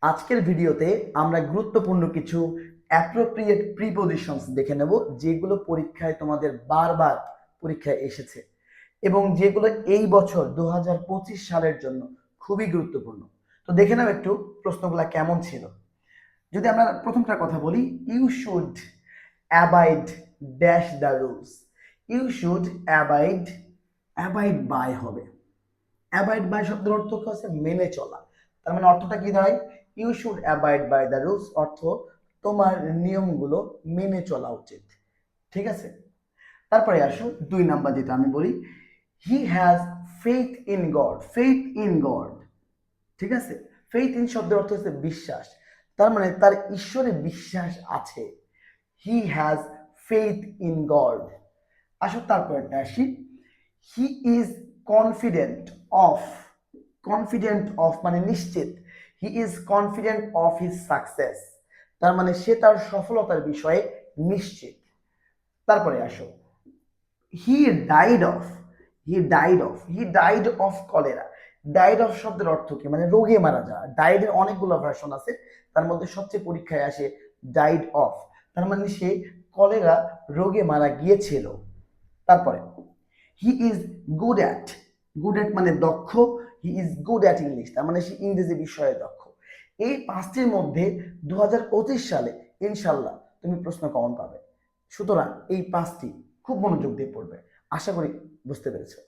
আজকের ভিডিওতে আমরা গুরুত্বপূর্ণ কিছু অ্যাপ্রোপ্রিয়েট প্রিপোজিশনস দেখে নেব, যেগুলো পরীক্ষায় তোমাদের বারবার পরীক্ষায় এসেছে এবং যেগুলো এই বছর 2025 সালের জন্য খুবই গুরুত্বপূর্ণ। তো দেখে নাও একটু প্রশ্নগুলো কেমন ছিল। যদি আমরা প্রথমটার কথা বলি, you should abide dash the rules. You should abide, abide by হবে। অ্যাবাইড বাই শব্দের অর্থ হচ্ছে মেনে চলা। তার মানে অর্থটা কি দাঁড়ায়? You should abide by the rules অর্থ তোমার নিয়মগুলো মেনে চলা উচিত। ঠিক আছে, তারপরে আসো 2 নাম্বার, যেটা আমি বলি, he has faith in god. Faith in god, ঠিক আছে। ফেইথ ইন শব্দের অর্থ হচ্ছে বিশ্বাস। তার মানে তার ঈশ্বরে বিশ্বাস আছে। He has faith in god. আসো তারপরটা আসি, he is confident of. Confident of মানে নিশ্চিত। He is confident of his success. তার মানে সে তার সফলতার বিষয়ে নিশ্চিত। তারপরে আসো, he died of. He died of cholera. Died of শব্দের অর্থ কি? মানে রোগে মারা যাওয়া। ডাইড এর অনেকগুলো ভার্সন আছে, তার মধ্যে সবচেয়ে পরীক্ষায় আসে ডাইড অফ। তার মানে সে কলেরা রোগে মারা গিয়েছিল। তারপরে he is good at. Good at মানে দক্ষ। He is good at English, তার মানে সে ইংরেজি বিষয়ে দক্ষ। এই পাঁচটির মধ্যে 2025 সালে ইনশাল্লাহ তুমি প্রশ্ন কমন পাবে। সুতরাং এই পাঁচটি খুব মনোযোগ দিয়ে পড়বে। আশা করি বুঝতে পেরেছো।